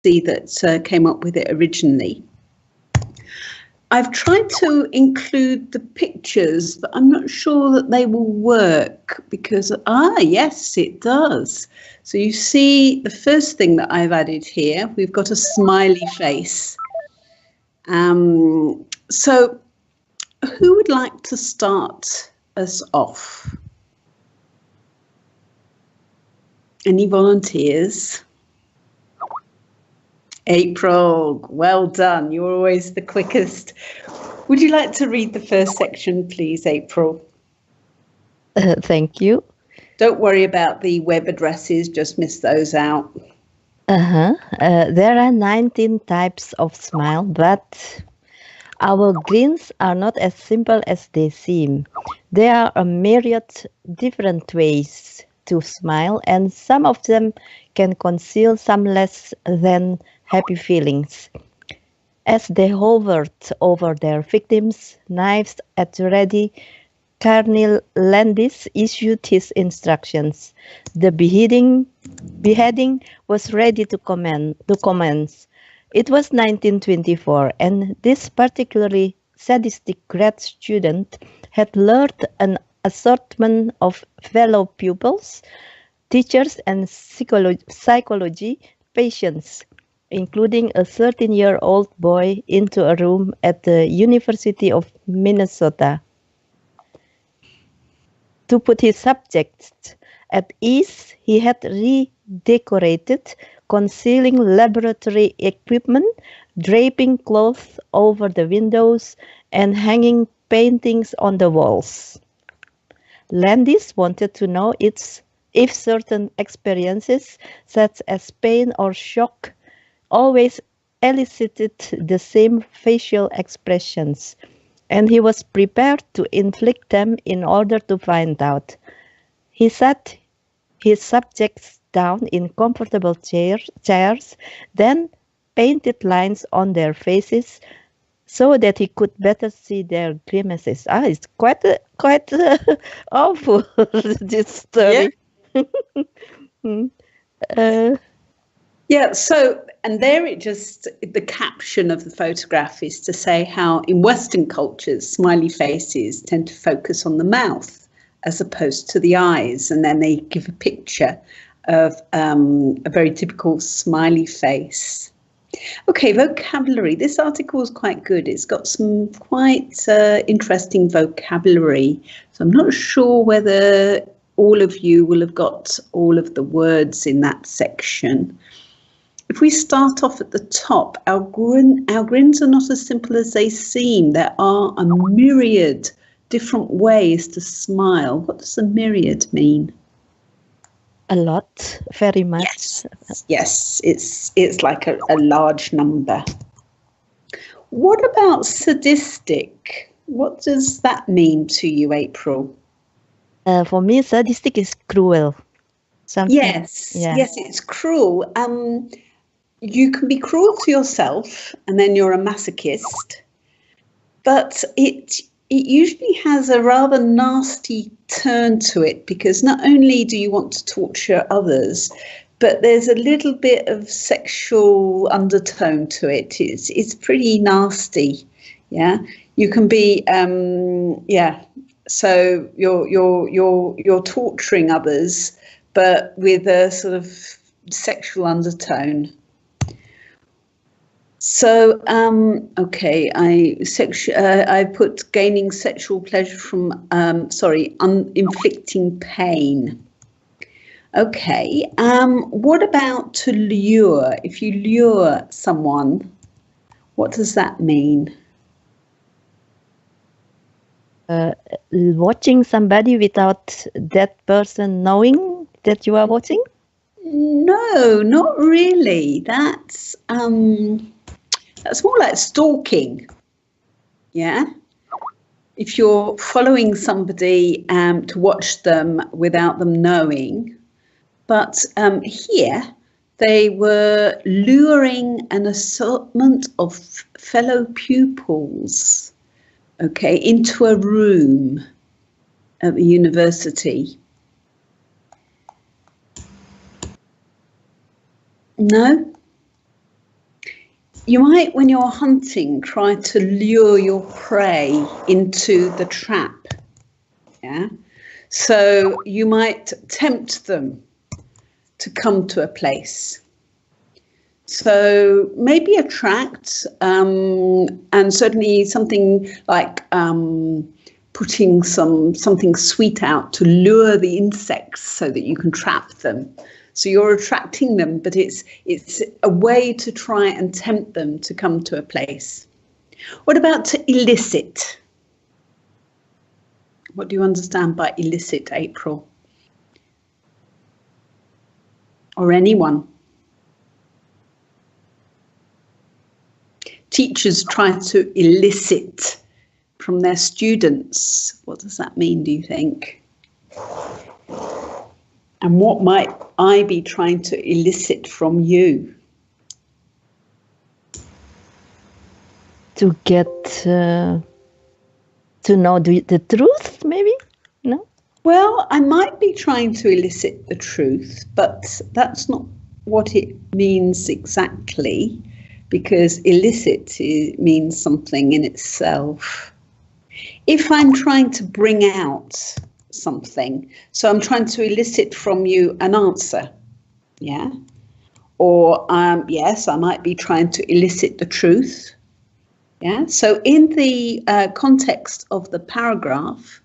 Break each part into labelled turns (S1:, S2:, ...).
S1: Lucy that came up with it originally. I've tried to include the pictures, but I'm not sure that they will work because, yes, it does. So you see the first thing that I've added here, we've got a smiley face. So who would like to start us off? Any volunteers? April, well done. You're always the quickest. Would you like to read the first section, please, April?
S2: Thank you.
S1: Don't worry about the web addresses, just miss those out.
S2: There are 19 types of smile, but our grins are not as simple as they seem. There are a myriad different ways to smile, and some of them can conceal some less than happy feelings. As they hovered over their victims, knives at the ready, Colonel Landis issued his instructions. The beheading was ready to commence. It was 1924, and this particularly sadistic grad student had lured an assortment of fellow pupils, teachers, and psychology patients, including a 13-year-old boy, into a room at the University of Minnesota. To put his subjects at ease, he had redecorated, concealing laboratory equipment, draping cloth over the windows, and hanging paintings on the walls. Landis wanted to know if certain experiences, such as pain or shock, always elicited the same facial expressions, and he was prepared to inflict them in order to find out. He sat his subjects down in comfortable chairs, then painted lines on their faces so that he could better see their grimaces. It's quite awful, this story.
S1: Yeah. So, and there the caption of the photograph is to say how in Western cultures, smiley faces tend to focus on the mouth as opposed to the eyes. And then they give a picture of a very typical smiley face. Okay, vocabulary. This article is quite good. It's got some quite interesting vocabulary. So I'm not sure whether all of you will have got all of the words in that section. If we start off at the top, our grins are not as simple as they seem. There are a myriad different ways to smile. What does a myriad mean?
S2: A lot, very much.
S1: Yes, it's like a large number. What about sadistic? What does that mean to you, April?
S2: For me, sadistic is cruel.
S1: Yes, it's cruel. You can be cruel to yourself, and then you're a masochist. But it usually has a rather nasty turn to it, because not only do you want to torture others, but there's a little bit of sexual undertone to it. It's pretty nasty. Yeah, you can be So you're torturing others, but with a sort of sexual undertone. So, okay, I put gaining sexual pleasure from, inflicting pain. Okay, what about to lure? If you lure someone, what does that mean?
S2: Watching somebody without that person knowing that you are watching?
S1: No, not really. That's more like stalking. Yeah. If you're following somebody to watch them without them knowing. But here they were luring an assortment of fellow pupils, okay, into a room at the university. No? you might, when you're hunting, try to lure your prey into the trap. Yeah. So you might tempt them to come to a place. So maybe attract, and certainly something like putting something sweet out to lure the insects so that you can trap them. So you're attracting them, but it's a way to try and tempt them to come to a place. What about to elicit? What do you understand by elicit, April? Or anyone? Teachers try to elicit from their students. What does that mean, do you think? And what might I be trying to elicit from you?
S2: To get to know the truth, maybe? No?
S1: Well, I might be trying to elicit the truth, but that's not what it means exactly, because elicit means something in itself. If I'm trying to bring out something, so I'm trying to elicit from you an answer, yeah? Or yes, I might be trying to elicit the truth, yeah? So in the context of the paragraph,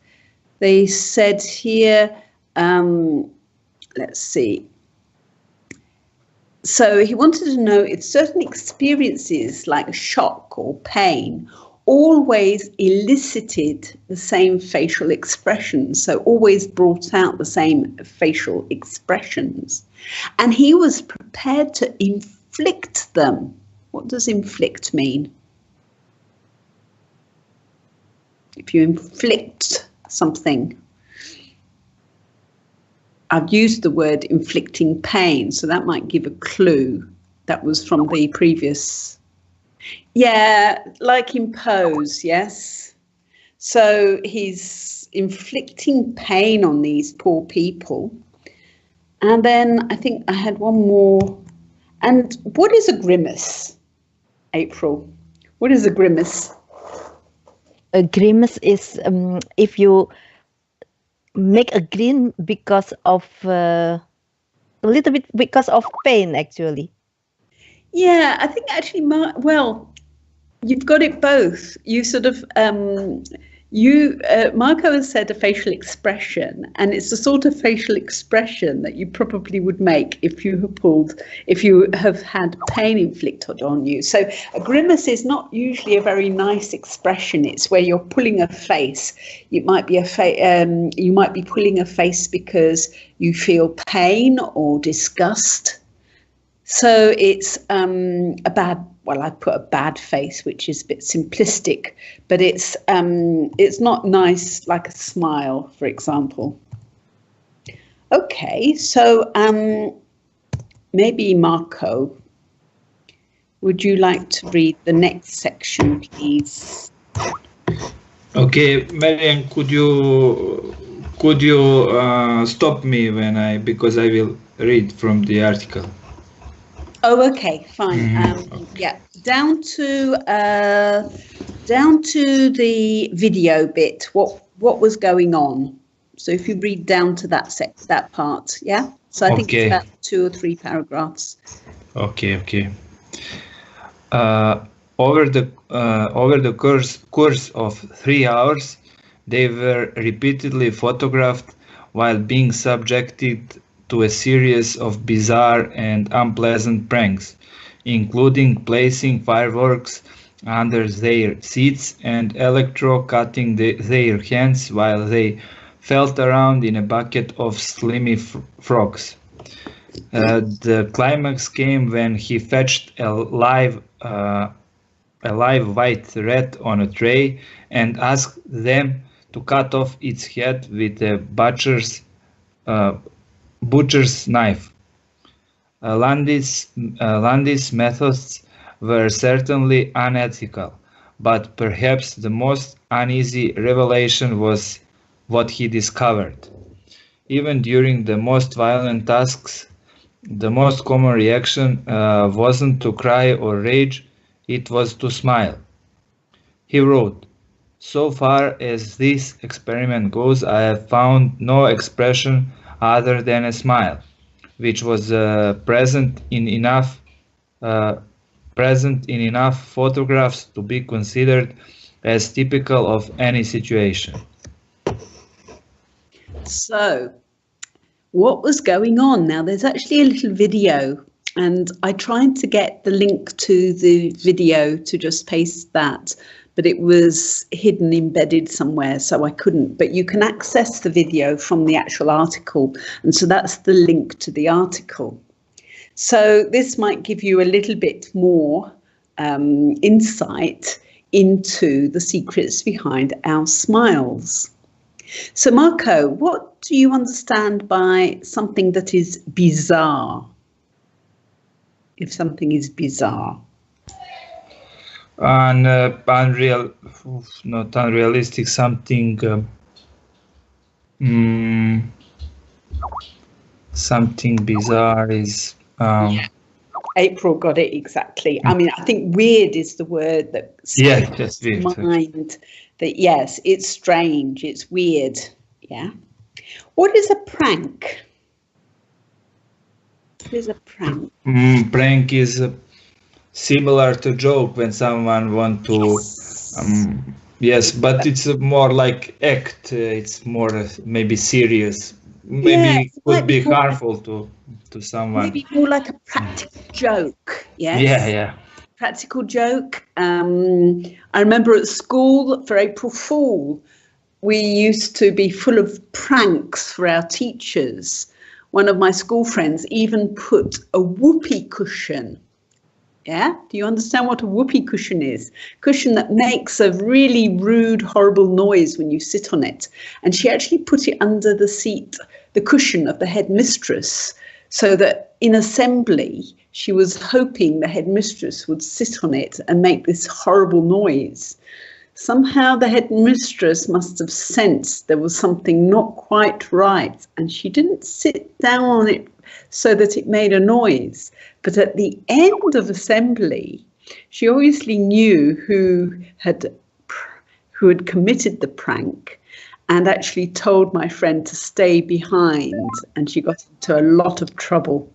S1: they said here, let's see. So he wanted to know if certain experiences like shock or pain always elicited the same facial expressions, so always brought out the same facial expressions. And he was prepared to inflict them. What does inflict mean? If you inflict something. I've used the word inflicting pain, so that might give a clue. That was from the previous. Yeah, like impose, yes. So he's inflicting pain on these poor people. And then I think I had one more. And what is a grimace, April? What is a grimace?
S2: A grimace is if you make a grin because of a little bit because of pain, actually.
S1: Yeah, I think actually, well, you've got it both. You sort of, Marco has said a facial expression, and it's the sort of facial expression that you probably would make if you have had pain inflicted on you. So a grimace is not usually a very nice expression. It's where you're pulling a face. It might be you might be pulling a face because you feel pain or disgust. So it's a bad. Well, I put a bad face, which is a bit simplistic, but it's not nice like a smile, for example. Okay, so maybe Marco, would you like to read the next section, please?
S3: Okay, Marianne, could you stop me because I will read from the article.
S1: Oh, okay, fine. Okay. Yeah, down to the video bit. What was going on? So if you read down to that part, yeah. So I think it's about 2 or 3 paragraphs.
S3: Okay. Over the course of 3 hours, they were repeatedly photographed while being subjected to a series of bizarre and unpleasant pranks, including placing fireworks under their seats and electro-cutting their hands while they felt around in a bucket of slimy frogs. The climax came when he fetched a live white rat on a tray and asked them to cut off its head with a butcher's knife. Landis' methods were certainly unethical, but perhaps the most uneasy revelation was what he discovered. Even during the most violent tasks, the most common reaction wasn't to cry or rage, it was to smile. He wrote, "So far as this experiment goes, I have found no expression other than a smile, which was present in enough photographs to be considered as typical of any situation."
S1: So, what was going on? Now, there's actually a little video, and I tried to get the link to the video to just paste that, but it was hidden, embedded somewhere, so I couldn't. But you can access the video from the actual article, and so that's the link to the article. So this might give you a little bit more insight into the secrets behind our smiles. So Marco, what do you understand by something that is bizarre? If something is bizarre.
S3: Not unrealistic, something something bizarre is
S1: April got it exactly. I mean, I think weird is the word that
S3: just weird.
S1: Mind that yes, it's strange, it's weird. Yeah. What is a prank? What is a prank?
S3: Prank is similar to joke when someone want to yes, but it's more like act. It's more maybe serious. Maybe it could be harmful to someone.
S1: Maybe more like a practical joke. Yes.
S3: Yeah.
S1: Practical joke. I remember at school for April Fool, we used to be full of pranks for our teachers. One of my school friends even put a whoopee cushion. Yeah, do you understand what a whoopee cushion is? Cushion that makes a really rude, horrible noise when you sit on it. And she actually put it under the seat, the cushion of the headmistress, so that in assembly, she was hoping the headmistress would sit on it and make this horrible noise. Somehow the headmistress must have sensed there was something not quite right, and she didn't sit down on it so that it made a noise. But at the end of assembly, she obviously knew who had committed the prank and actually told my friend to stay behind, and she got into a lot of trouble.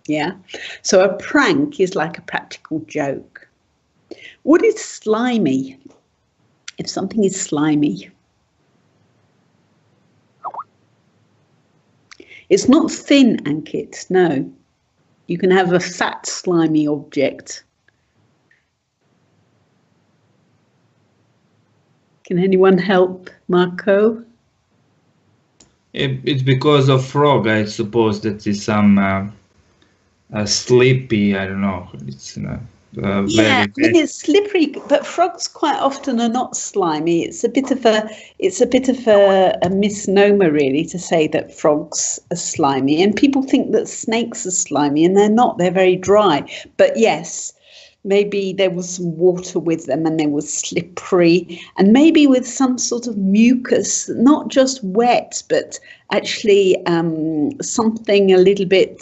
S1: Yeah. So a prank is like a practical joke. What is slimy? If something is slimy, it's not thin, Ankit, no. You can have a fat, slimy object. Can anyone help, Marco?
S3: It's because of frog, I suppose. That is some sleepy, I don't know. It's
S1: yeah, I mean, it's slippery, but frogs quite often are not slimy. It's a bit of a misnomer, really, to say that frogs are slimy. And people think that snakes are slimy, and they're not. They're very dry. But yes, maybe there was some water with them, and they were slippery, and maybe with some sort of mucus, not just wet, but actually something a little bit,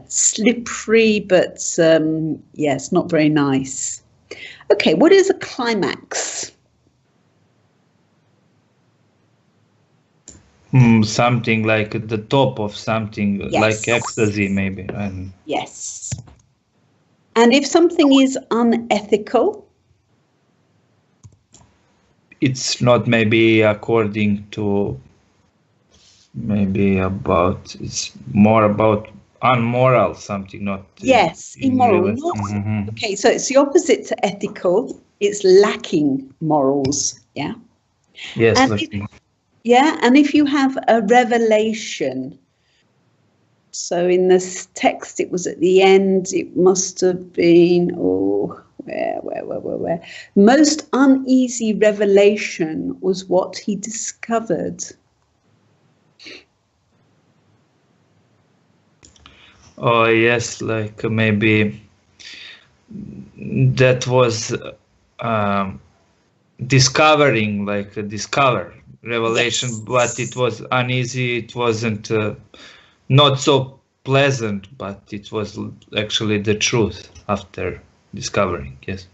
S1: slippery, but yes, not very nice. Okay, what is a climax?
S3: Something like the top of something,
S1: yes.
S3: Like ecstasy, maybe.
S1: Yes. And if something is unethical?
S3: It's not maybe according to, it's more about unmoral, something, not.
S1: Yes, immoral. Okay, so it's the opposite to ethical. It's lacking morals, yeah?
S3: Yes,
S1: and if you have a revelation, so in this text, it was at the end, it must have been, where? Most uneasy revelation was what he discovered.
S3: Oh, yes, like maybe that was discovering, like a revelation,
S1: yes.
S3: But it was uneasy, it wasn't not so pleasant, but it was actually the truth after. discovering. Yes.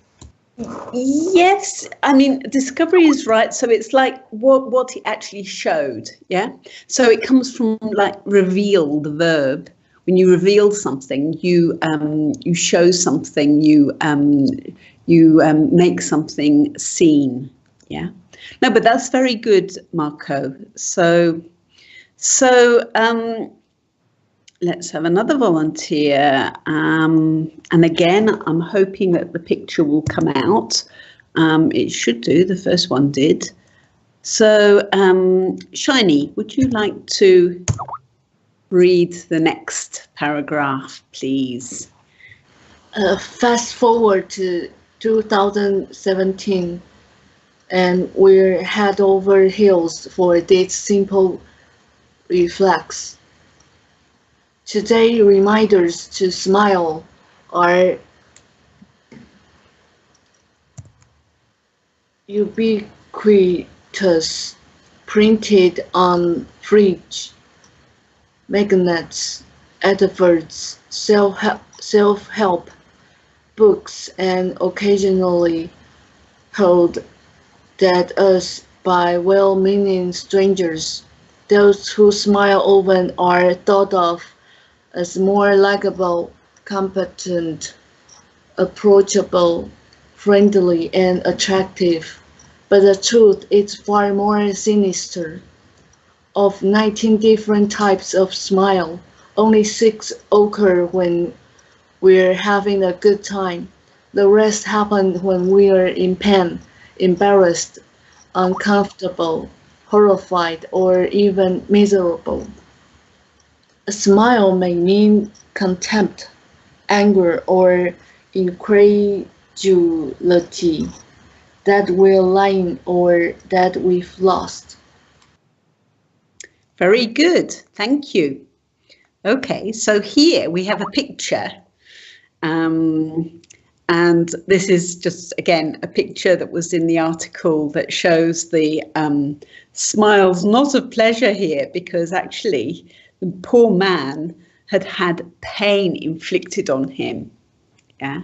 S1: Yes, I mean, discovery is right. So it's like what it actually showed. Yeah. So it comes from like reveal, the verb. When you reveal something, you show something, you make something seen. Yeah. No, but that's very good, Marco. So let's have another volunteer. And again, I'm hoping that the picture will come out. It should do. The first one did. So, Shiny, would you like to read the next paragraph, please?
S4: Fast forward to 2017, and we're head over heels for this simple reflex. Today, reminders to smile are ubiquitous, printed on fridge, magnets, adverts, self-help books, and occasionally hurled at us by well-meaning strangers. Those who smile often are thought of as more likable, competent, approachable, friendly, and attractive. But the truth is far more sinister. Of 19 different types of smile, only 6 occur when we're having a good time. The rest happen when we're in pain, embarrassed, uncomfortable, horrified, or even miserable. A smile may mean contempt, anger, or incredulity that we're lying or that we've lost.
S1: Very good. Thank you. Okay, so here we have a picture. And this is just, again, a picture that was in the article that shows the smiles not of pleasure here, because actually the poor man had had pain inflicted on him. Yeah.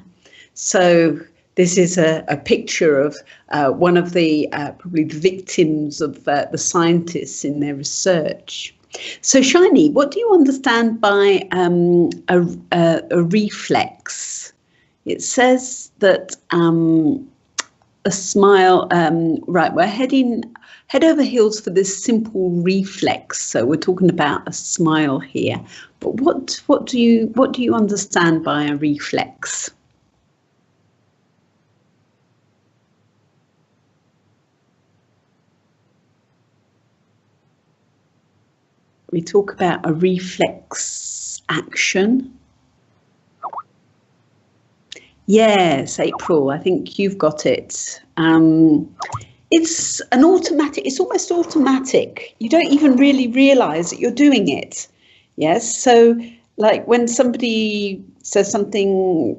S1: So this is a picture of one of the probably the victims of the scientists in their research. So Shiny, what do you understand by a reflex? It says that a smile, right, we're head over heels for this simple reflex. So we're talking about a smile here. But what do you understand by a reflex? We talk about a reflex action. Yes, April, I think you've got it. It's an automatic, it's almost automatic. You don't even really realize that you're doing it. Yes, so like when somebody says something,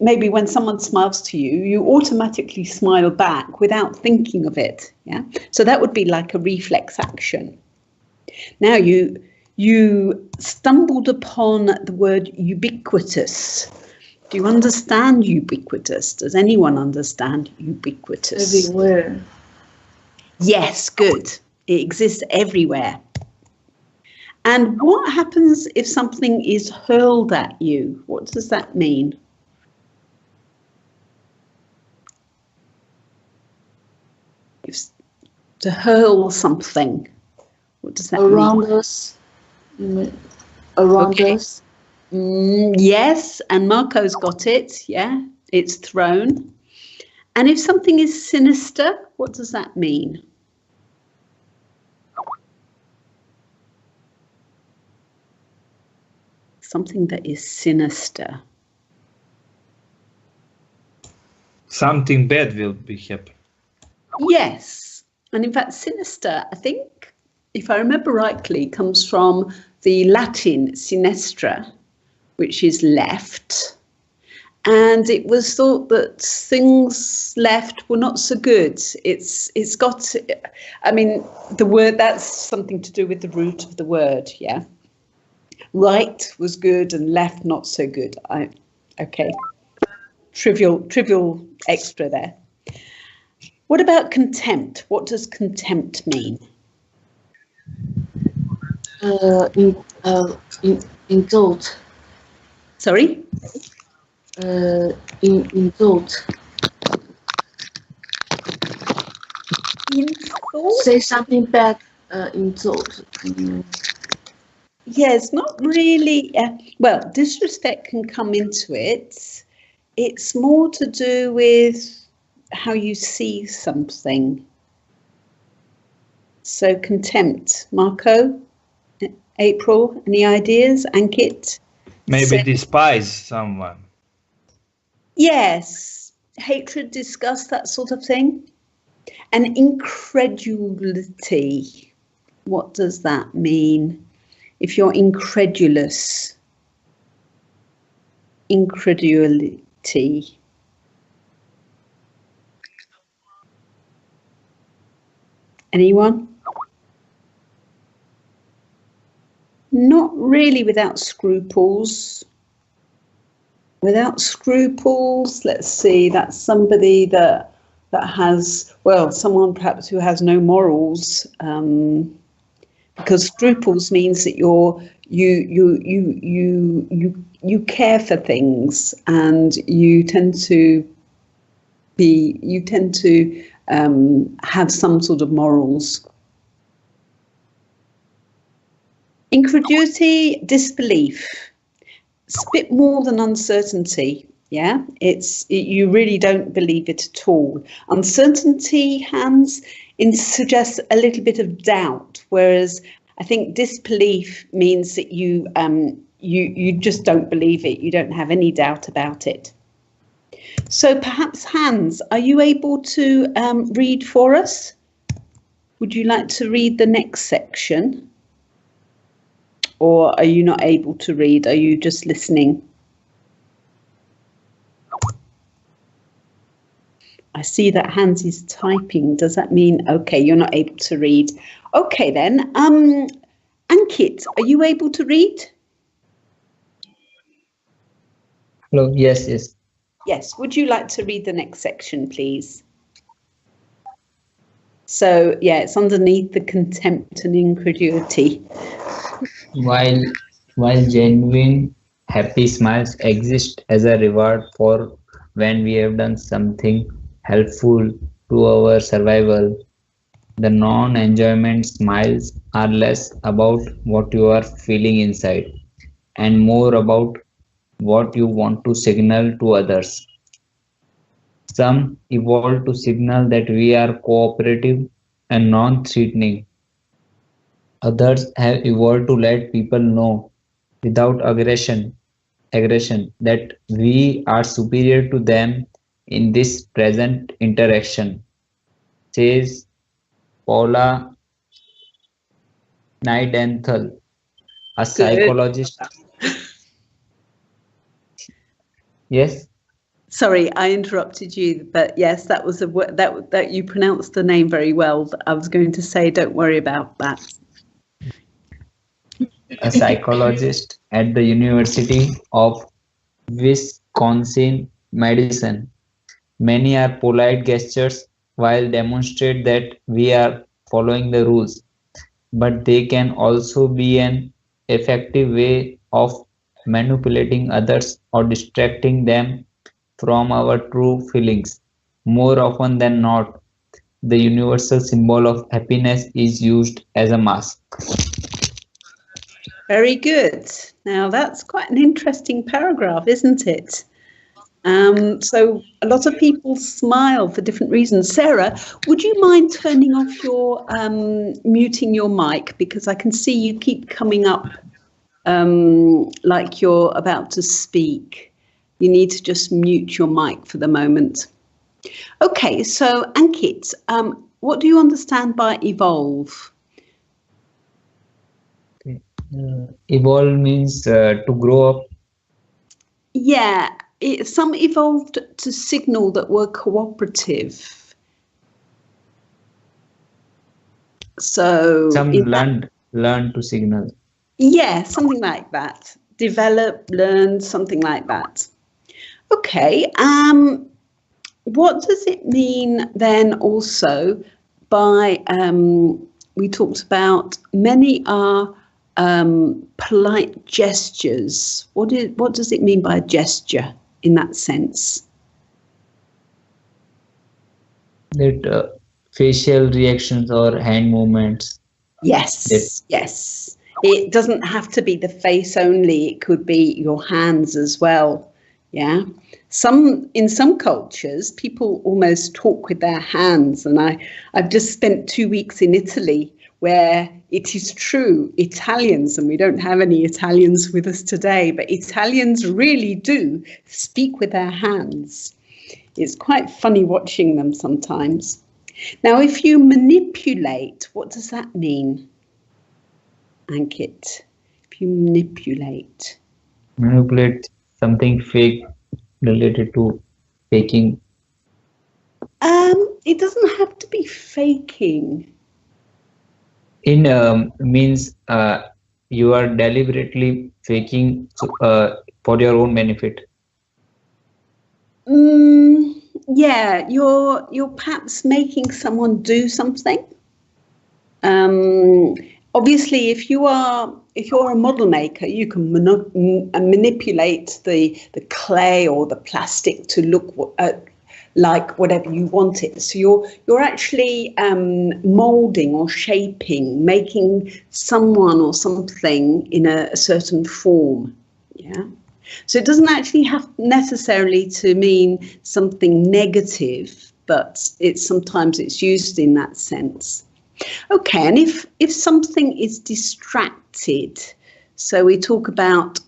S1: maybe when someone smiles to you, you automatically smile back without thinking of it. Yeah, so that would be like a reflex action. Now you stumbled upon the word ubiquitous. Do you understand ubiquitous? Does anyone understand ubiquitous?
S4: Everywhere.
S1: Yes, good. It exists everywhere. And what happens if something is hurled at you? What does that mean? To hurl something. What does that
S4: Around
S1: mean?
S4: us. Around us.
S1: Yes, and Marco's got it. Yeah, it's thrown. And if something is sinister, what does that mean? Something that is sinister.
S3: Something bad will be happen.
S1: Yes, and in fact, sinister, I think, if I remember rightly, comes from the Latin sinistra, which is left. And it was thought that things left were not so good. It's got, I mean, the word, that's something to do with the root of the word, yeah. Right was good and left not so good. Okay. trivial extra there. What about contempt? What does contempt mean?
S4: Insult.
S1: Sorry?
S4: Insult.
S1: Insult?
S4: Say something bad. Insult.
S1: Yes, not really. Well, disrespect can come into it. It's more to do with how you see something. So contempt. Marco, April, any ideas? Ankit?
S3: Maybe despise someone.
S1: Yes, hatred, disgust, that sort of thing. And incredulity. What does that mean? If you're incredulous. Incredulity. Anyone? Not really without scruples. Without scruples, let's see, that's somebody that has, well, someone perhaps who has no morals, because scruples means that you care for things, and you tend to have some sort of morals. Incredulity, disbelief. It's a bit more than uncertainty. Yeah, you really don't believe it at all. Uncertainty, Hans, suggests a little bit of doubt, whereas I think disbelief means that you just don't believe it. You don't have any doubt about it. So perhaps, Hans, are you able to read for us? Would you like to read the next section? Or are you not able to read? Are you just listening? I see that Hans is typing. Does that mean, okay, you're not able to read? Okay then, Ankit, are you able to read?
S5: Hello, yes.
S1: Yes, would you like to read the next section, please? So, yeah, it's underneath the contempt and incredulity.
S5: While genuine happy smiles exist as a reward for when we have done something helpful to our survival, the non-enjoyment smiles are less about what you are feeling inside and more about what you want to signal to others. Some evolve to signal that we are cooperative and non-threatening. Others have evolved to let people know without aggression that we are superior to them in this present interaction, says Paula Nightingale, a psychologist. Yes.
S1: Sorry, I interrupted you, but yes, that was that you pronounced the name very well. I was going to say, don't worry about that.
S5: A psychologist at the University of Wisconsin-Madison. Many are polite gestures while demonstrate that we are following the rules, but they can also be an effective way of manipulating others or distracting them from our true feelings. More often than not, the universal symbol of happiness is used as a mask.
S1: Very good. Now that's quite an interesting paragraph, isn't it? So a lot of people smile for different reasons. Sarah, would you mind turning off your, muting your mic, because I can see you keep coming up like you're about to speak. You need to just mute your mic for the moment. Okay, so Ankit, what do you understand by evolve?
S5: Evolve means to grow up.
S1: Yeah, some evolved to signal that we're cooperative. So
S5: some learn to signal.
S1: Yeah, something like that. Develop, learn, something like that. Okay. What does it mean then also by, we talked about many are polite gestures. What does it mean by a gesture in that sense?
S5: That facial reactions or hand movements.
S1: Yes, yes. It doesn't have to be the face only. It could be your hands as well. Yeah. In some cultures, people almost talk with their hands. And I've just spent 2 weeks in Italy where it is true, Italians, and we don't have any Italians with us today, but Italians really do speak with their hands. It's quite funny watching them sometimes. Now, if you manipulate, what does that mean, Ankit? If you manipulate.
S5: Manipulate something fake related to faking.
S1: It doesn't have to be faking.
S5: In means you are deliberately faking for your own benefit.
S1: Yeah, you're perhaps making someone do something. Obviously, if you're a model maker, you can manipulate the clay or the plastic to look like whatever you want it. So you're actually molding or shaping, making someone or something in a certain form. Yeah. So it doesn't actually have necessarily to mean something negative, but sometimes it's used in that sense. Okay, and if something is distracted, so we talk about,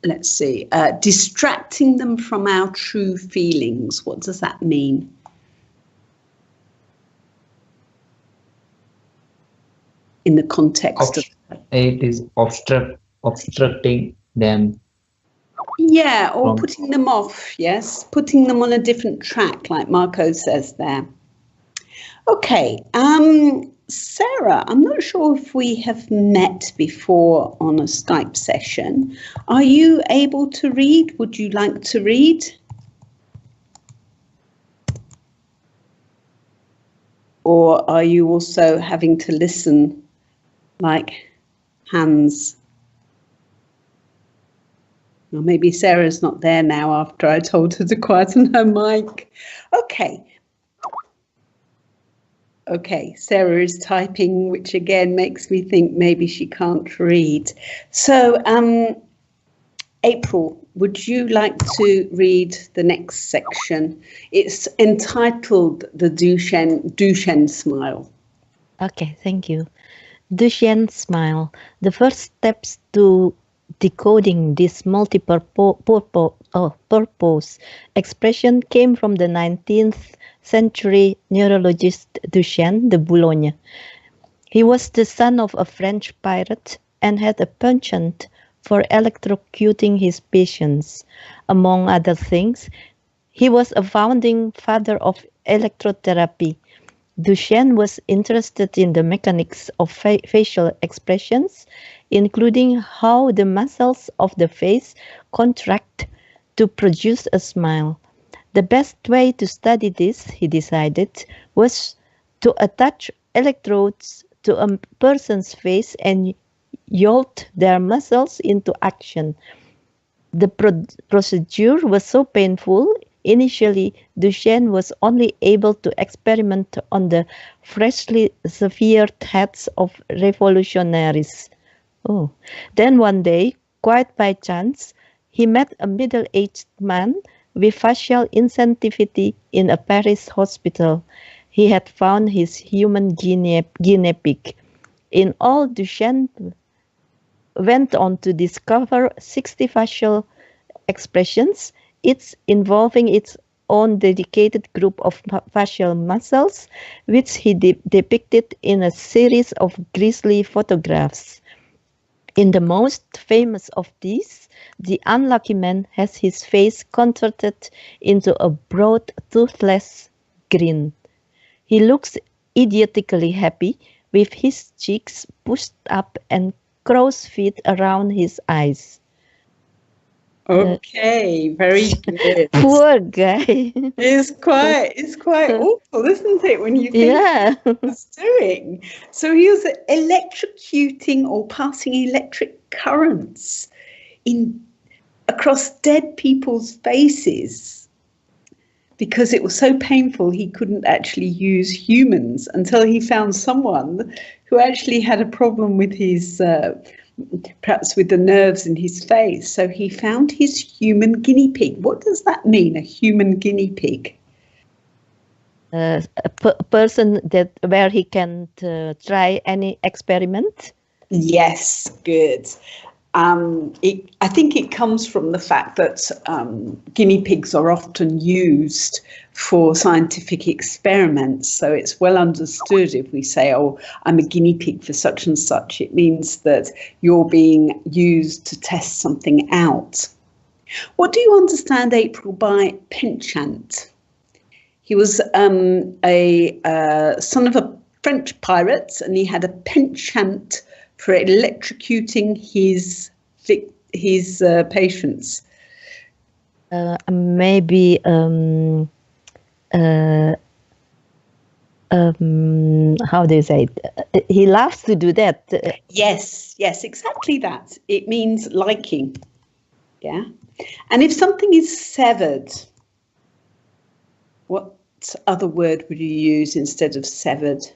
S1: let's see, distracting them from our true feelings. What does that mean? In the context of
S5: it is obstructing them.
S1: Yeah, or putting them off, yes, putting them on a different track, like Marco says there. Okay, Sarah, I'm not sure if we have met before on a Skype session. Are you able to read? Would you like to read? Or are you also having to listen like Hans? Or maybe Sarah's not there now after I told her to quieten her mic. Okay, Sarah is typing, which again makes me think maybe she can't read. So, April, would you like to read the next section? It's entitled The Duchenne Smile.
S2: Okay, thank you. Duchenne smile. The first steps to decoding this multi-purpose expression came from the 19th century neurologist Duchenne de Boulogne. He was the son of a French pirate and had a penchant for electrocuting his patients. Among other things, he was a founding father of electrotherapy. Duchenne was interested in the mechanics of facial expressions, including how the muscles of the face contract to produce a smile. The best way to study this, he decided, was to attach electrodes to a person's face and jolt their muscles into action. The procedure was so painful. Initially, Duchenne was only able to experiment on the freshly severed heads of revolutionaries. Then one day, quite by chance, he met a middle-aged man with facial insensitivity in a Paris hospital. He had found his human guinea pig. In all, Duchenne went on to discover 60 facial expressions, each involving its own dedicated group of facial muscles, which he depicted in a series of grisly photographs. In the most famous of these, the unlucky man has his face contorted into a broad, toothless grin. He looks idiotically happy, with his cheeks pushed up and crow's feet around his eyes.
S1: Okay, very good.
S2: Poor guy.
S1: It's quite awful, isn't it, when you think
S2: Yeah.
S1: what he was doing? So he was electrocuting or passing electric currents across dead people's faces because it was so painful he couldn't actually use humans until he found someone who actually had a problem with his perhaps with the nerves in his face. So he found his human guinea pig. What does that mean, a human guinea pig?
S2: A person where he can try any experiment.
S1: Yes, good. I think it comes from the fact that guinea pigs are often used for scientific experiments. So it's well understood if we say, oh, I'm a guinea pig for such and such, it means that you're being used to test something out. What do you understand, April, by penchant? He was a son of a French pirate, and he had a penchant for electrocuting his patients.
S2: Maybe how do you say it? He loves to do that.
S1: Yes, exactly that. It means liking. Yeah. And if something is severed, what other word would you use instead of severed?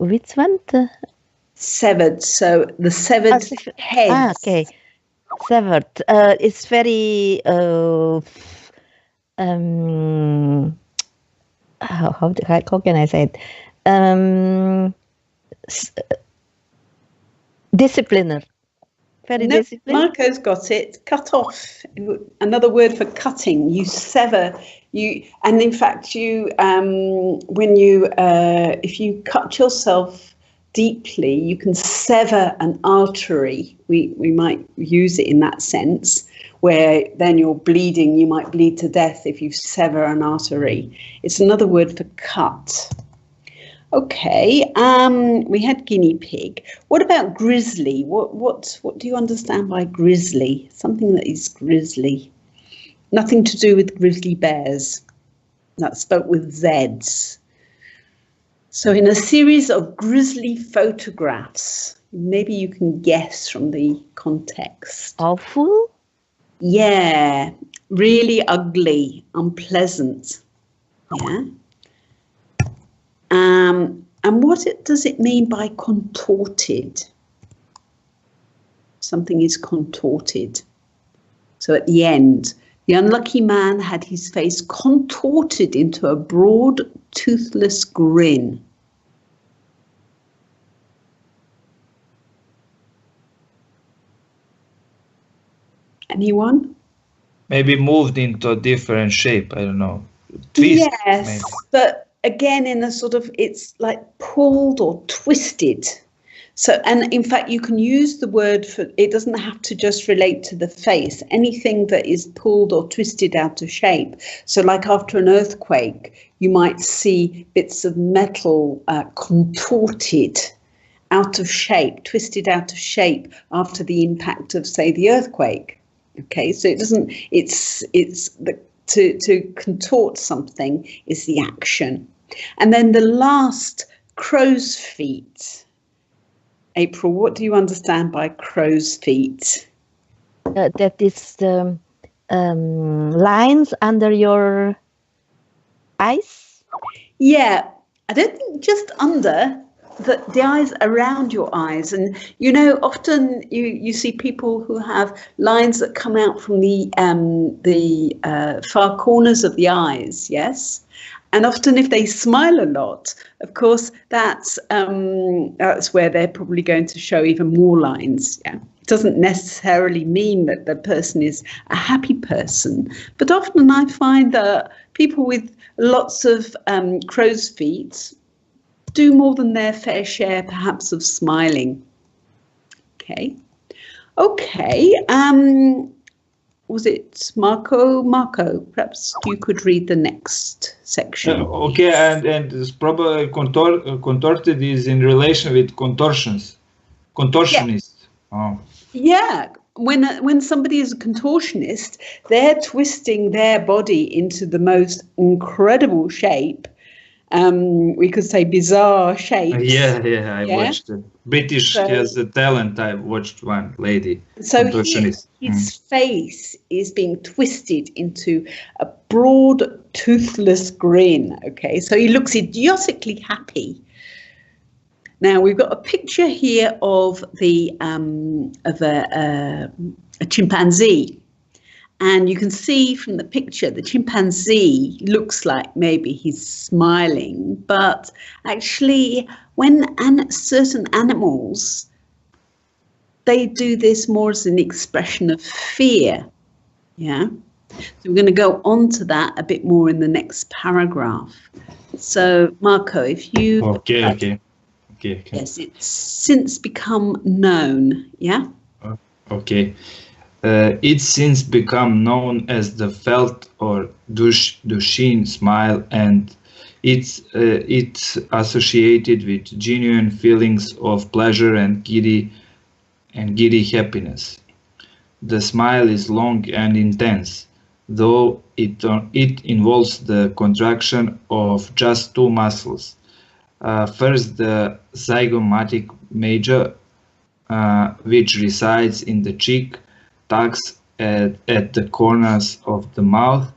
S2: Which one?
S1: Severed. So the severed head.
S2: Okay. Severed. It's very how can I say it? Discipliner. Very disciplined.
S1: Marco's got it. Cut off. Another word for cutting. You sever. And in fact, when you if you cut yourself deeply, you can sever an artery. We might use it in that sense, where then you're bleeding. You might bleed to death if you sever an artery. It's another word for cut. Okay, we had guinea pig. What about grizzly? What do you understand by grizzly? Something that is grizzly. Nothing to do with grizzly bears. That's spelt with Z's. So in a series of grisly photographs, maybe you can guess from the context.
S2: Awful?
S1: Yeah, really ugly, unpleasant. Yeah. And what does it mean by contorted? Something is contorted. So at the end, the unlucky man had his face contorted into a broad, toothless grin. Anyone?
S3: Maybe moved into a different shape. I don't know. Twist.
S1: Yes,
S3: maybe.
S1: but again, in a sort of, it's like pulled or twisted. So, and in fact, you can use the word for, it doesn't have to just relate to the face, anything that is pulled or twisted out of shape. So like after an earthquake, you might see bits of metal contorted out of shape, twisted out of shape after the impact of, say, the earthquake. Okay, so it doesn't, to contort something is the action. And then the last, crow's feet. April, what do you understand by crow's feet?
S2: That is the lines under your eyes?
S1: Yeah, I don't think just under, the eyes around your eyes. And, you know, often you see people who have lines that come out from the far corners of the eyes, yes? And often if they smile a lot, of course, that's where they're probably going to show even more lines. Yeah, it doesn't necessarily mean that the person is a happy person. But often I find that people with lots of crow's feet do more than their fair share, perhaps, of smiling. Okay. Was it Marco? Marco, perhaps you could read the next section.
S3: Okay, and it's probably contorted is in relation with contortionist.
S1: Yeah.
S3: Oh.
S1: Yeah, when somebody is a contortionist, they're twisting their body into the most incredible shape. We could say bizarre shapes.
S3: I watched it. British has a talent. I watched one lady.
S1: So his face is being twisted into a broad, toothless grin. Okay, so he looks idiotically happy. Now we've got a picture here of a chimpanzee, and you can see from the picture the chimpanzee looks like maybe he's smiling, but actually, when certain animals, they do this more as an expression of fear. Yeah, so we're going to go on to that a bit more in the next paragraph. So Marco, if you
S3: okay.
S1: Yes, it's since become known, yeah?
S3: Okay. It's since become known as the felt or Duchenne smile, and it's associated with genuine feelings of pleasure and giddy happiness. The smile is long and intense, though it involves the contraction of just two muscles. First, the zygomatic major, which resides in the cheek, tucks at the corners of the mouth.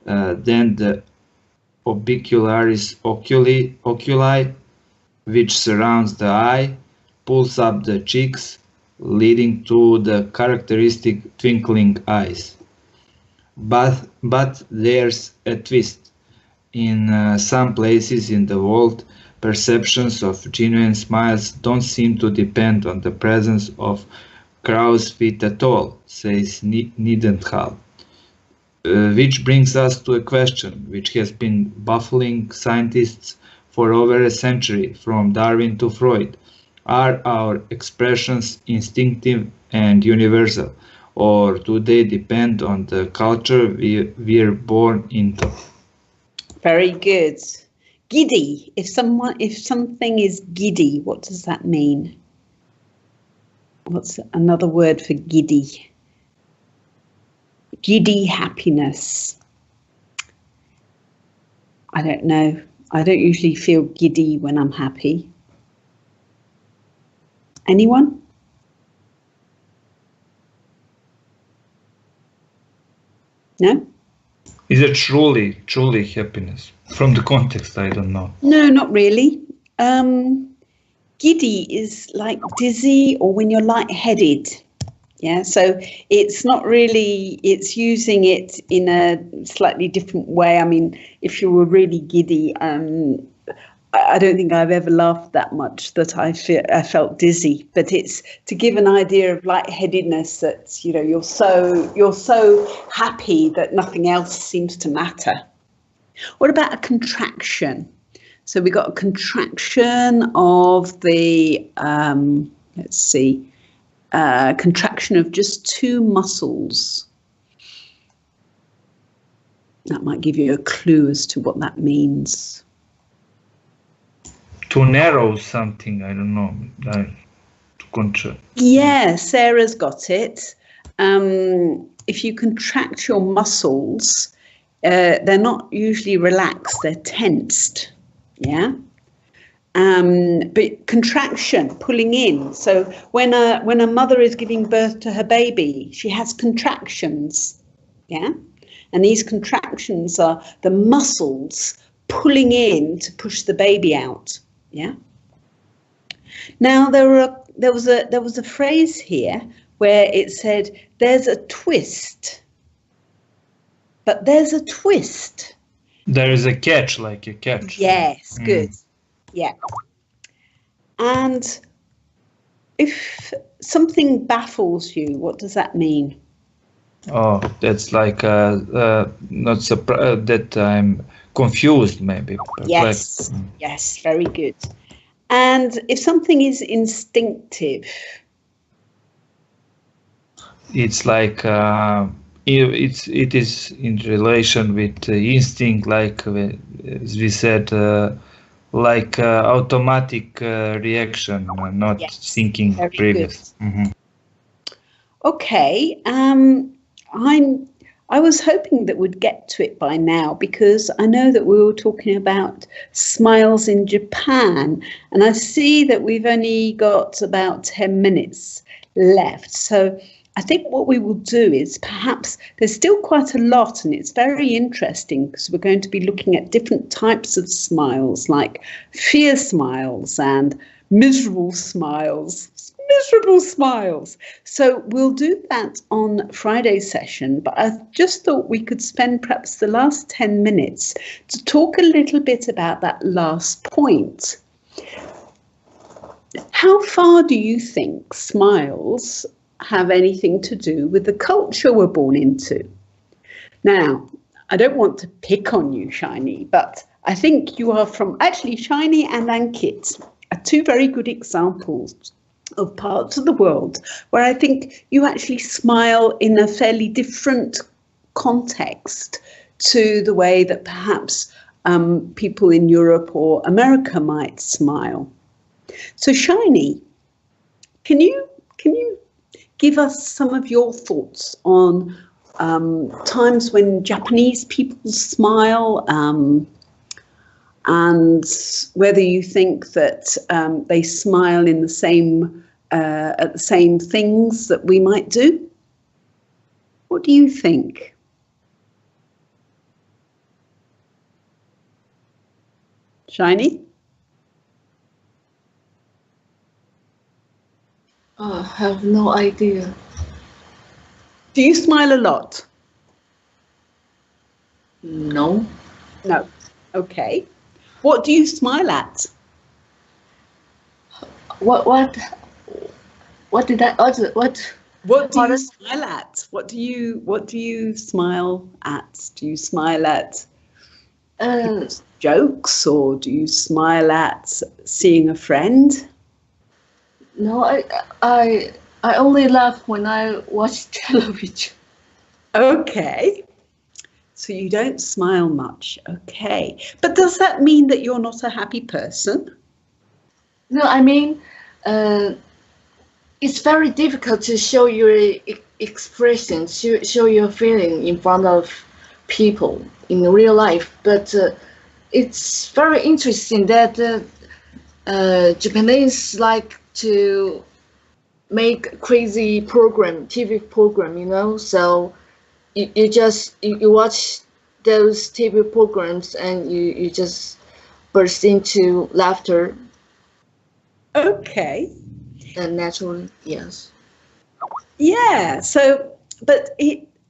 S3: Then the orbicularis oculi, which surrounds the eye, pulls up the cheeks, leading to the characteristic twinkling eyes. But there's a twist. In some places in the world, perceptions of genuine smiles don't seem to depend on the presence of crow's feet at all, says Niedenthal. Which brings us to a question which has been baffling scientists for over a century, from Darwin to Freud. Are our expressions instinctive and universal, or do they depend on the culture we're born into?
S1: Very good. Giddy. If something is giddy, what does that mean? What's another word for giddy? Giddy happiness. I don't know. I don't usually feel giddy when I'm happy. Anyone? No?
S3: Is it truly happiness? From the context, I don't know.
S1: No, not really. Giddy is like dizzy, or when you're lightheaded. Yeah, so it's not really, it's using it in a slightly different way. I mean, if you were really giddy, I don't think I've ever laughed that much that I felt dizzy, but it's to give an idea of lightheadedness, that, you know, you're so happy that nothing else seems to matter. What about a contraction? So we got a contraction of the, contraction of just two muscles. That might give you a clue as to what that means.
S3: To narrow something, I don't know. To contract.
S1: Yeah, Sarah's got it. If you contract your muscles, they're not usually relaxed, they're tensed. Yeah. But contraction, pulling in. So when a mother is giving birth to her baby, she has contractions. Yeah. And these contractions are the muscles pulling in to push the baby out. Yeah. Now there was a phrase here where it said there's a twist. But there's a twist.
S3: There is a catch, like a catch.
S1: Yes, good. Yeah. And if something baffles you, what does that mean?
S3: Oh, that's like not surprised, that I'm confused, maybe.
S1: Yes, yes, very good. And if something is instinctive,
S3: it's like it is in relation with instinct, like as we said, like automatic reaction, not thinking previous. Mm-hmm.
S1: Okay, I was hoping that we'd get to it by now because I know that we were talking about smiles in Japan, and I see that we've only got about 10 minutes left. So I think what we will do is perhaps there's still quite a lot, and it's very interesting because we're going to be looking at different types of smiles, like fear smiles and miserable smiles. Miserable smiles. So we'll do that on Friday's session, but I just thought we could spend perhaps the last 10 minutes to talk a little bit about that last point. How far do you think smiles have anything to do with the culture we're born into? Now, I don't want to pick on you, Shiny, but I think you are from, actually Shiny and Ankit are two very good examples of parts of the world where I think you actually smile in a fairly different context to the way that perhaps people in Europe or America might smile. So Shiny, can you give us some of your thoughts on times when Japanese people smile, and whether you think that they smile in the same at the same things that we might do? What do you think? Shiny?
S4: I have no idea.
S1: Do you smile a lot?
S4: No.
S1: No. Okay. What do you smile at?
S4: What did I what?
S1: What do you smile at? What do you smile at? Do you smile at jokes, or do you smile at seeing a friend?
S4: No, I only laugh when I watch television.
S1: Okay. So you don't smile much. Okay. But does that mean that you're not a happy person?
S4: No, I mean, it's very difficult to show your expression, show your feeling in front of people in real life. But it's very interesting that Japanese like to make crazy TV program, you know. So you watch those TV programs and you just burst into laughter.
S1: Okay.
S4: And naturally, yes.
S1: Yeah. So, but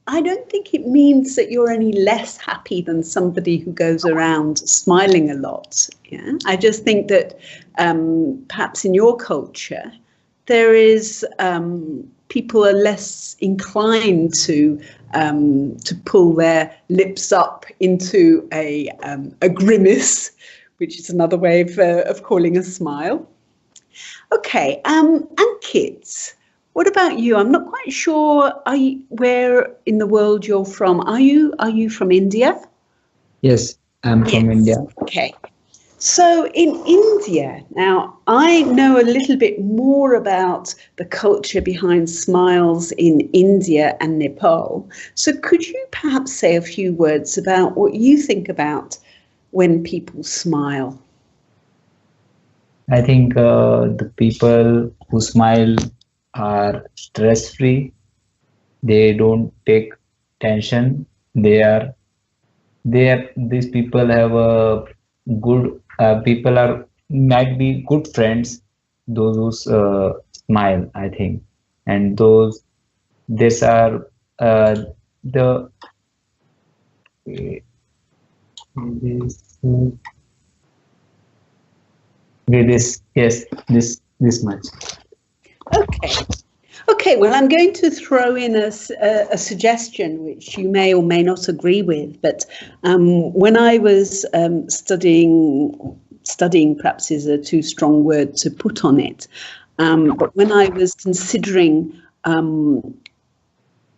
S1: I don't think it means that you're any less happy than somebody who goes around smiling a lot. Yeah. I just think that perhaps in your culture, there is people are less inclined to pull their lips up into a grimace, which is another way of calling a smile. Okay, and kids, what about you? I'm not quite sure where in the world you're from. Are you from India?
S5: Yes, I'm from India.
S1: Okay. So in India, now I know a little bit more about the culture behind smiles in India and Nepal. So could you perhaps say a few words about what you think about when people smile?
S5: I think the people who smile are stress-free. They don't take tension. These people have a good, might be good friends, those who smile, I think. And these are the, this much.
S1: Okay, well, I'm going to throw in a suggestion which you may or may not agree with, but when I was studying perhaps is a too strong word to put on it, but when I was considering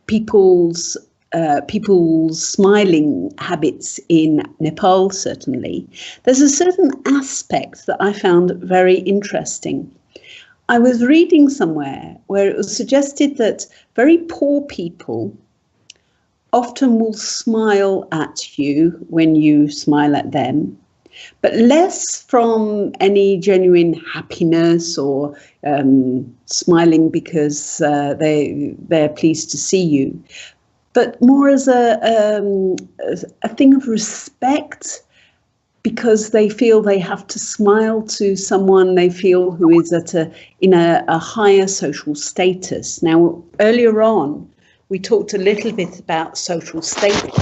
S1: people's smiling habits in Nepal, certainly, there's a certain aspect that I found very interesting. I was reading somewhere where it was suggested that very poor people often will smile at you when you smile at them, but less from any genuine happiness or smiling because they're pleased to see you, but more as a thing of respect, because they feel they have to smile to someone they feel who is in a higher social status. Now, earlier on, we talked a little bit about social status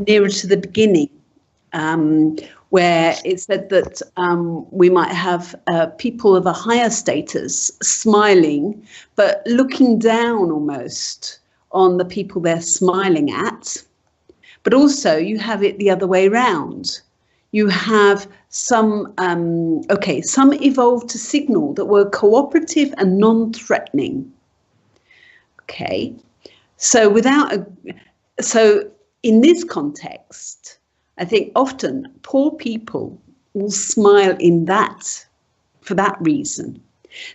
S1: nearer to the beginning, where it said that we might have people of a higher status smiling, but looking down almost on the people they're smiling at. But also you have it the other way around. You have some evolved to signal that were cooperative and non-threatening. Okay, so in this context, I think often poor people will smile for that reason.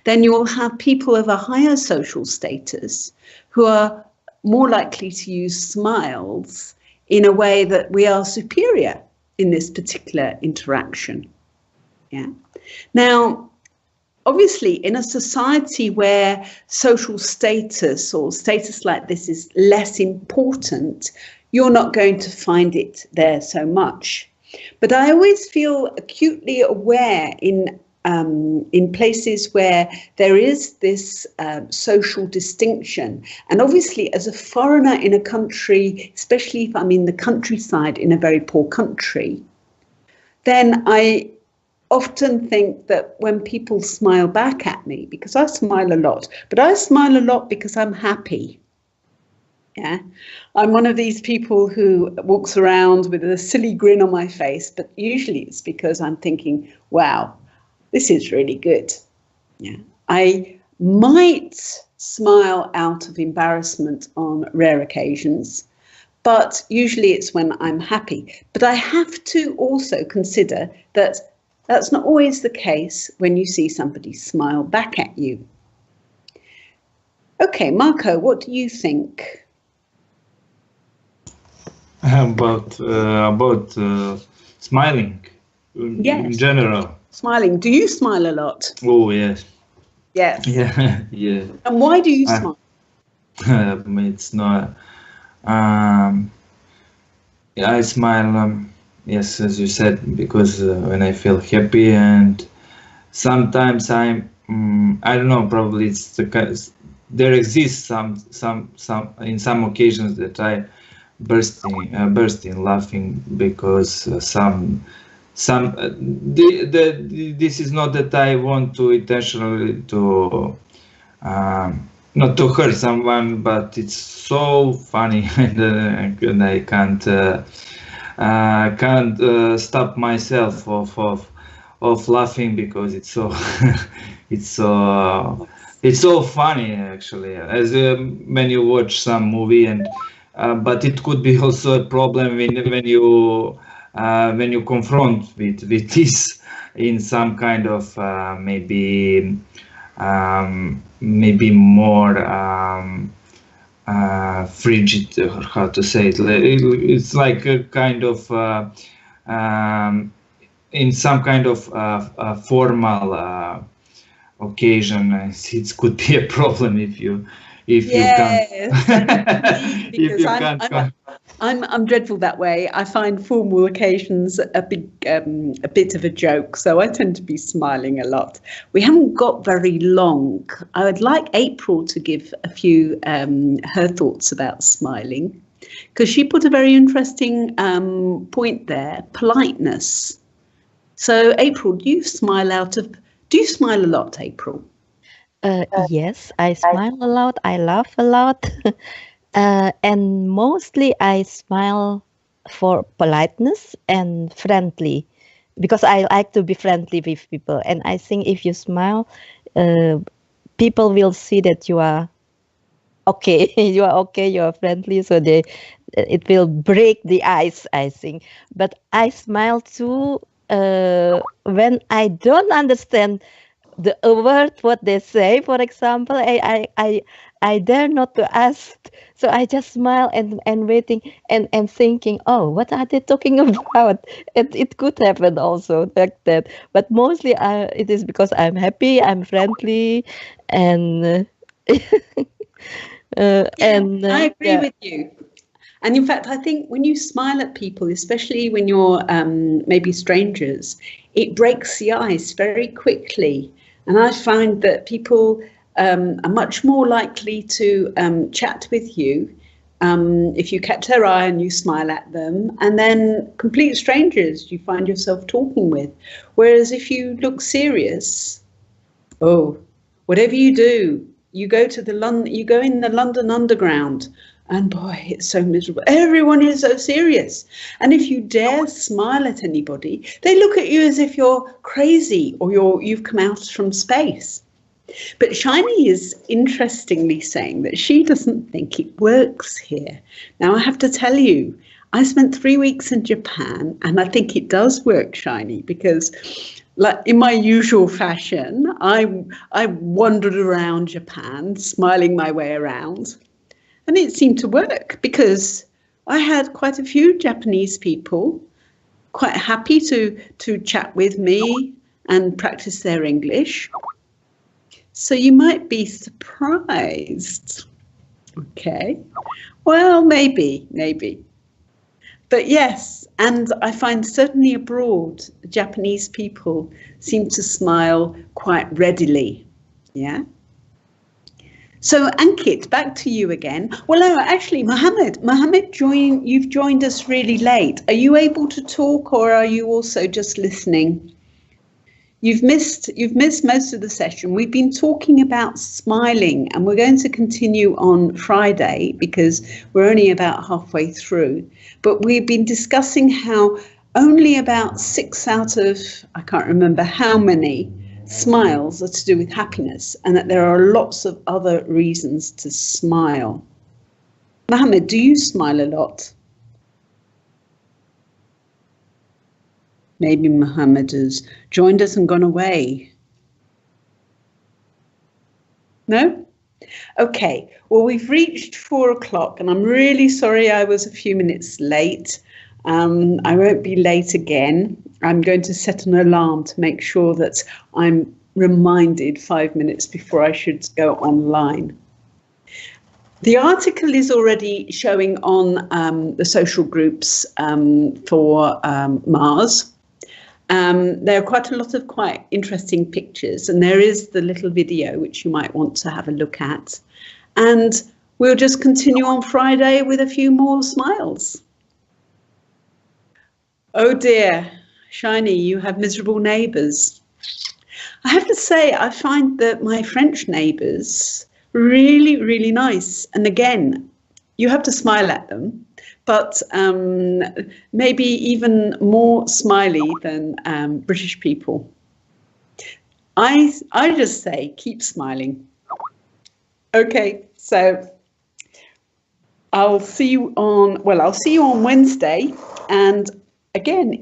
S1: Then you will have people of a higher social status who are more likely to use smiles in a way that we are superior in this particular interaction. Yeah. Now, obviously, in a society where social status or status like this is less important, you're not going to find it there so much. But I always feel acutely aware in places where there is this social distinction. And obviously, as a foreigner in a country, especially if I'm in the countryside in a very poor country, then I often think that when people smile back at me, because I smile a lot, but I smile a lot because I'm happy. Yeah, I'm one of these people who walks around with a silly grin on my face, but usually it's because I'm thinking, wow, this is really good. Yeah, I might smile out of embarrassment on rare occasions, but usually it's when I'm happy. But I have to also consider that that's not always the case when you see somebody smile back at you. Okay, Marco, what do you think?
S3: About smiling in general.
S1: Smiling. Do you smile a lot?
S3: Oh, yes.
S1: Yes.
S3: Yeah, yeah.
S1: And why do you smile?
S3: It's not. Yeah, I smile. Yes, as you said, because when I feel happy, and sometimes I don't know. Probably it's there exists some in some occasions that I bursting laughing because this is not that I want to intentionally to not to hurt someone, but it's so funny and I can't stop myself of laughing because it's so it's so funny actually, as when you watch some movie, and but it could be also a problem when you confront with this in some kind of maybe more frigid, or how to say it. It's like a kind of in some kind of formal occasion. It could be a problem if you can't.
S1: Because I'm dreadful that way. I find formal occasions a bit of a joke, so I tend to be smiling a lot. We haven't got very long. I would like April to give a few her thoughts about smiling, because she put a very interesting point there: politeness. So, April, do you smile a lot, April?
S2: Yes, I smile a lot. I laugh a lot. And mostly I smile for politeness and friendly, because I like to be friendly with people. And I think if you smile, people will see that you are okay. You are okay. You are friendly. So it will break the ice, I think. But I smile too when I don't understand a word what they say, for example, I dare not to ask. So I just smile and waiting and thinking, oh, what are they talking about? It could happen also like that. But mostly it is because I'm happy, I'm friendly, and
S1: I agree
S2: yeah.
S1: with you. And in fact, I think when you smile at people, especially when you're maybe strangers, it breaks the ice very quickly. And I find that people are much more likely to chat with you if you catch their eye and you smile at them, and then complete strangers you find yourself talking with. Whereas if you look serious, oh, whatever you do, you go to you go in the London Underground, and boy, it's so miserable. Everyone is so serious. And if you dare smile at anybody, they look at you as if you're crazy or you've come out from space. But Shiny is interestingly saying that she doesn't think it works here. Now, I have to tell you, I spent 3 weeks in Japan, and I think it does work, Shiny, because like in my usual fashion, I wandered around Japan, smiling my way around, and it seemed to work because I had quite a few Japanese people quite happy to chat with me and practice their English. So you might be surprised. Okay. Well, maybe. But yes, and I find certainly abroad, Japanese people seem to smile quite readily. Yeah. So Ankit, back to you again. Well, no, actually, Mohammed, you've joined us really late. Are you able to talk, or are you also just listening? You've missed most of the session. We've been talking about smiling, and we're going to continue on Friday because we're only about halfway through. But we've been discussing how only about 6 out of, I can't remember how many, smiles are to do with happiness, and that there are lots of other reasons to smile. Mohammed, do you smile a lot? Maybe Mohammed has joined us and gone away. No? Okay, well, we've reached 4 o'clock, and I'm really sorry I was a few minutes late. I won't be late again. I'm going to set an alarm to make sure that I'm reminded 5 minutes before I should go online. The article is already showing on the social groups for Mars. There are quite a lot of quite interesting pictures, and there is the little video which you might want to have a look at. And we'll just continue on Friday with a few more smiles. Oh dear, Shiny, you have miserable neighbours. I have to say, I find that my French neighbours really, really nice. And again, you have to smile at them, but maybe even more smiley than British people. I just say, keep smiling. Okay, so I'll see you on Wednesday. And again,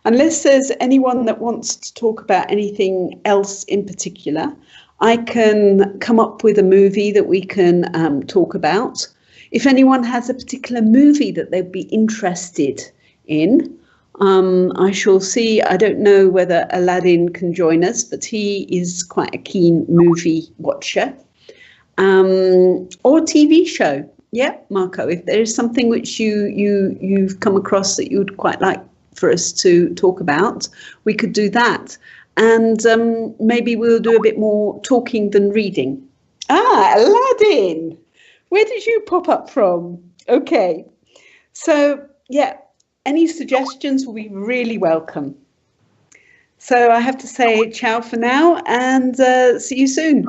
S1: unless there's anyone that wants to talk about anything else in particular, I can come up with a movie that we can talk about. If anyone has a particular movie that they'd be interested in, I shall see. I don't know whether Aladdin can join us, but he is quite a keen movie watcher. Or TV show. Yeah, Marco, if there is something which you've come across that you'd quite like for us to talk about, we could do that. And maybe we'll do a bit more talking than reading. Ah, Aladdin! Where did you pop up from? Okay. So, yeah, any suggestions will be really welcome. So I have to say ciao for now, and see you soon.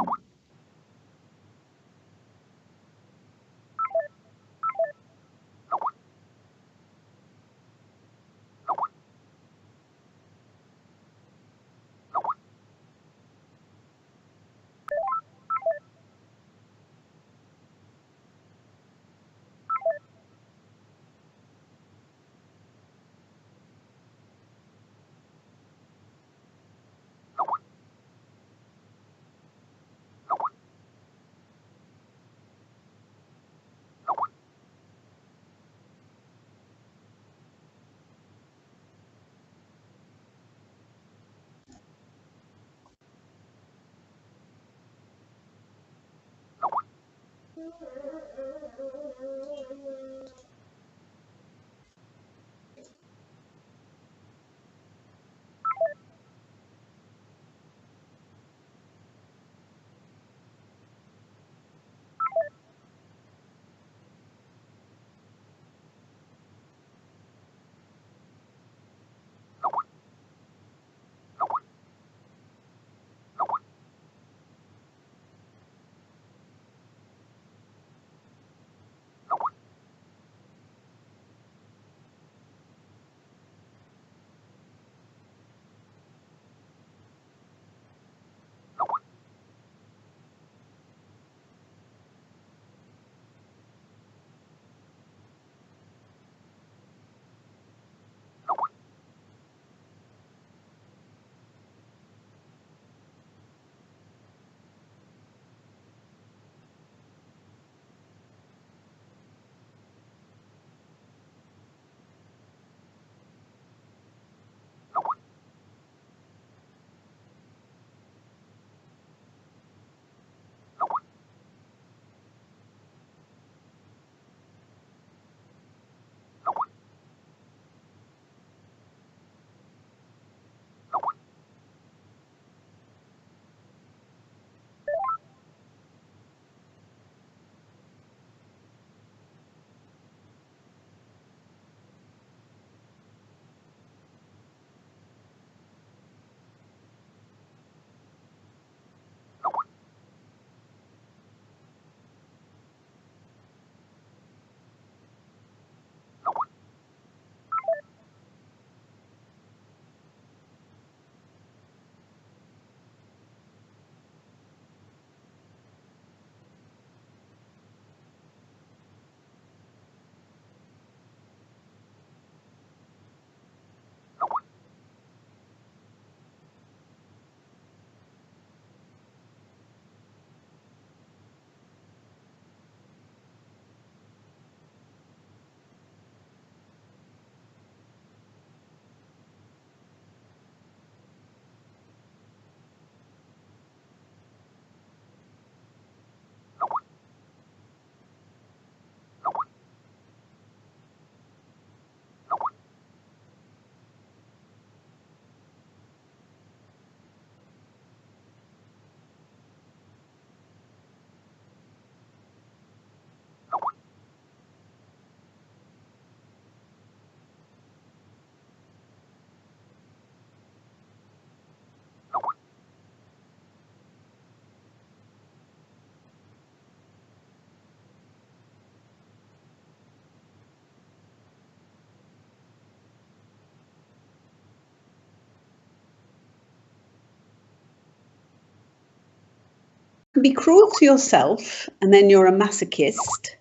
S1: Be cruel to yourself and then you're a masochist,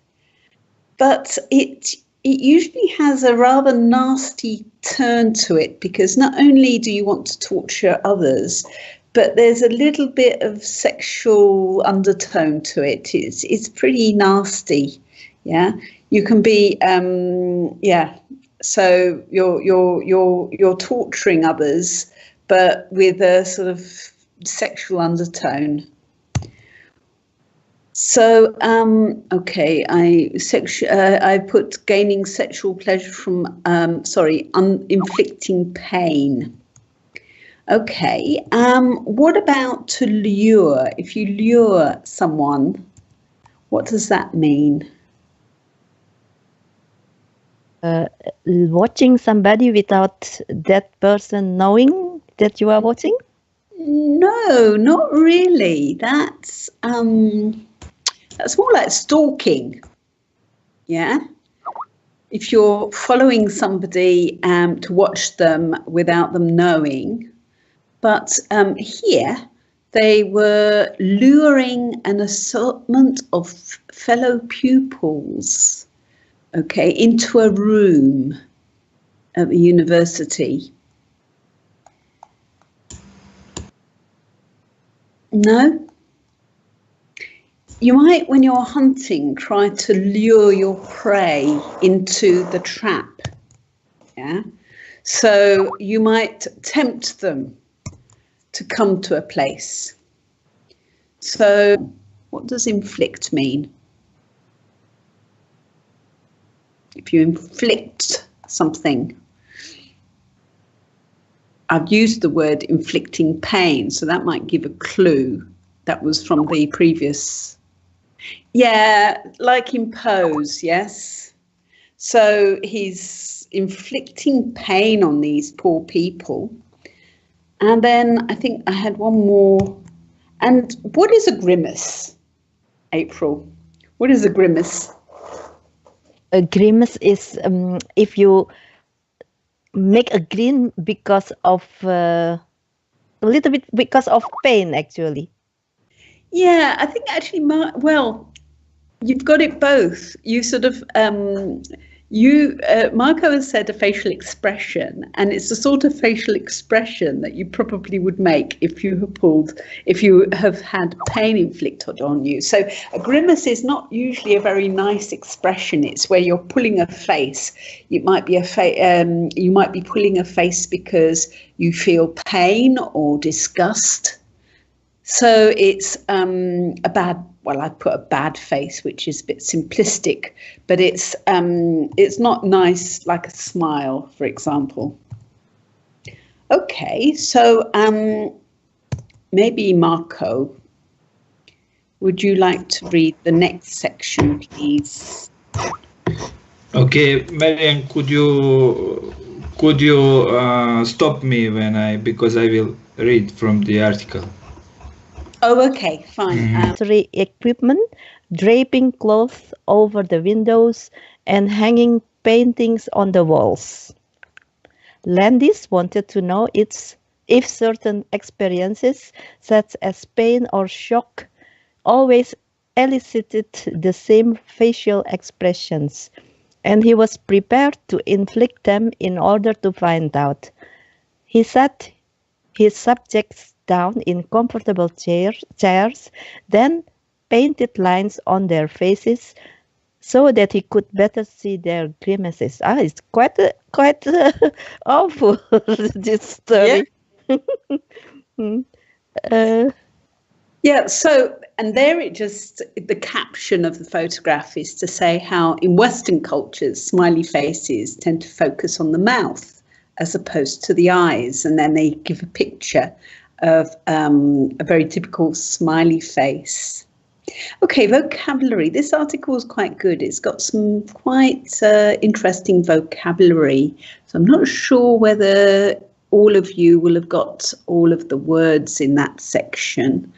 S1: but it usually has a rather nasty turn to it, because not only do you want to torture others, but there's a little bit of sexual undertone to it. It's pretty nasty. Yeah, you can be so you're torturing others, but with a sort of sexual undertone. So, okay, I put gaining sexual pleasure from, inflicting pain. Okay, what about to lure? If you lure someone, what does that mean?
S2: Watching somebody without that person knowing that you are watching?
S1: No, not really. That's more like stalking. Yeah. If you're following somebody to watch them without them knowing. But here they were luring an assortment of fellow pupils, okay, into a room at the university. No? You might, when you're hunting, try to lure your prey into the trap. Yeah. So you might tempt them to come to a place. So what does inflict mean? if you inflict something. I've used the word inflicting pain, so that might give a clue. That was from the previous. Yeah, like impose, yes. So he's inflicting pain on these poor people. And then I think I had one more. And what is a grimace, April? What is a grimace?
S2: A grimace is if you make a grin because of a little bit because of pain, actually.
S1: Yeah, I think actually, well, you've got it both. You sort of, Marco has said a facial expression, and it's the sort of facial expression that you probably would make if you have had pain inflicted on you. So a grimace is not usually a very nice expression. It's where you're pulling a face. It might be you might be pulling a face because you feel pain or disgust. So it's a bad. Well, I put a bad face, which is a bit simplistic, but it's not nice like a smile, for example. Okay, so maybe Marco, would you like to read the next section, please?
S3: Okay, Marianne, could you stop me because I will read from the article.
S1: Oh, okay, fine.
S2: Equipment, draping cloths over the windows and hanging paintings on the walls. Landis wanted to know if certain experiences, such as pain or shock, always elicited the same facial expressions, and he was prepared to inflict them in order to find out. He sat his subjects down in comfortable chairs, then painted lines on their faces so that he could better see their grimaces. It's quite awful, this story.
S1: Yeah. Yeah, so, and there the caption of the photograph is to say how in Western cultures, smiley faces tend to focus on the mouth as opposed to the eyes. And then they give a picture of a very typical smiley face. Okay, vocabulary. This article is quite good. It's got some quite interesting vocabulary. So I'm not sure whether all of you will have got all of the words in that section.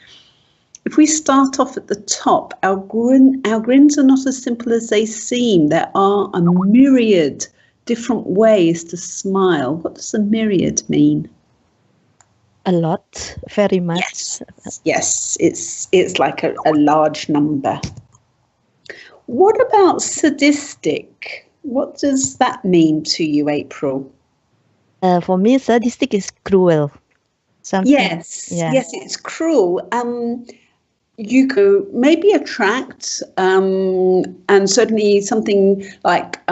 S1: If we start off at the top, our grins are not as simple as they seem. There are a myriad different ways to smile. What does a myriad mean?
S2: A lot, very much.
S1: Yes, it's like a large number. What about sadistic? What does that mean to you, April?
S2: For me, sadistic is cruel.
S1: Yes, it's cruel. You could maybe attract, and certainly something like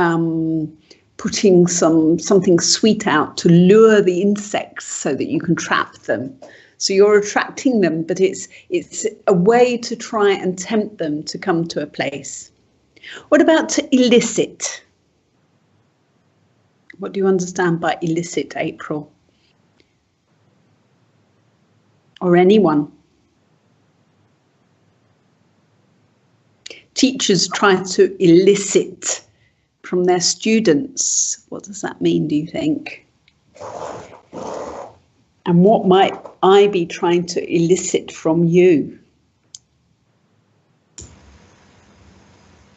S1: putting something sweet out to lure the insects so that you can trap them. So you're attracting them, but it's a way to try and tempt them to come to a place. What about to elicit? What do you understand by elicit, April? Or anyone? Teachers try to elicit from their students. What does that mean, do you think? And what might I be trying to elicit from you?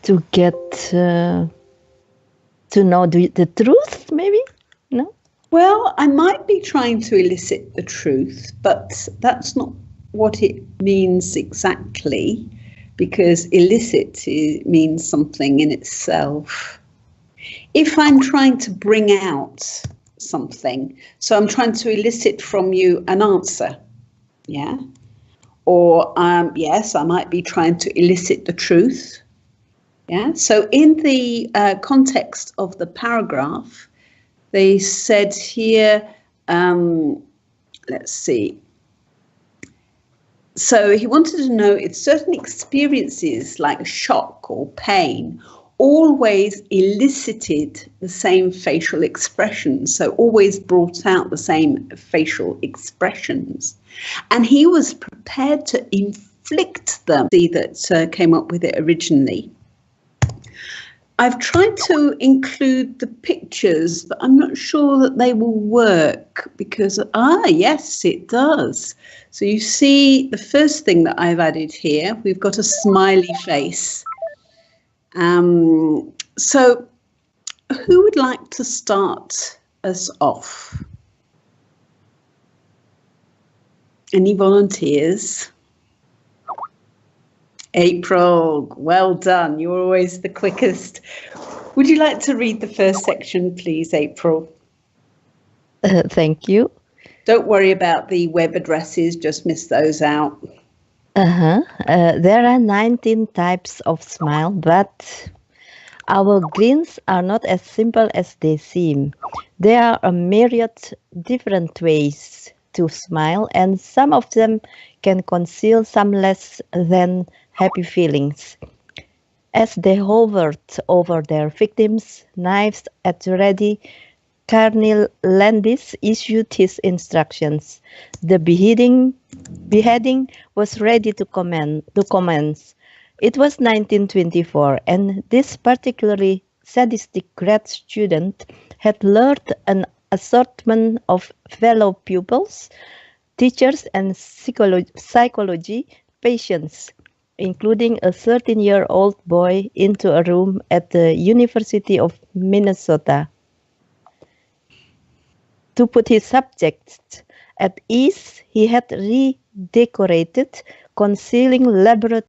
S2: To get to know the truth, maybe? No?
S1: Well, I might be trying to elicit the truth, but that's not what it means exactly, because elicit means something in itself. If I'm trying to bring out something, so I'm trying to elicit from you an answer, yeah? Or, yes, I might be trying to elicit the truth, yeah? So in the context of the paragraph, they said here, let's see. So he wanted to know if certain experiences like shock or pain always elicited the same facial expressions, so always brought out the same facial expressions. And he was prepared to inflict them. See that came up with it originally. I've tried to include the pictures, but I'm not sure that they will work because, yes, it does. So you see the first thing that I've added here, we've got a smiley face. So who would like to start us off? Any volunteers? April, well done. You're always the quickest. Would you like to read the first section, please, April?
S2: Thank you.
S1: Don't worry about the web addresses, just miss those out.
S2: There are 19 types of smile, but our grins are not as simple as they seem. There are a myriad different ways to smile, and some of them can conceal some less than happy feelings. As they hovered over their victims, knives at the ready, Colonel Landis issued his instructions. The beheading was ready to commence. It was 1924, and this particularly sadistic grad student had lured an assortment of fellow pupils, teachers, and psychology patients, including a 13-year-old boy, into a room at the University of Minnesota. To put his subjects at ease, he had redecorated concealing laboratory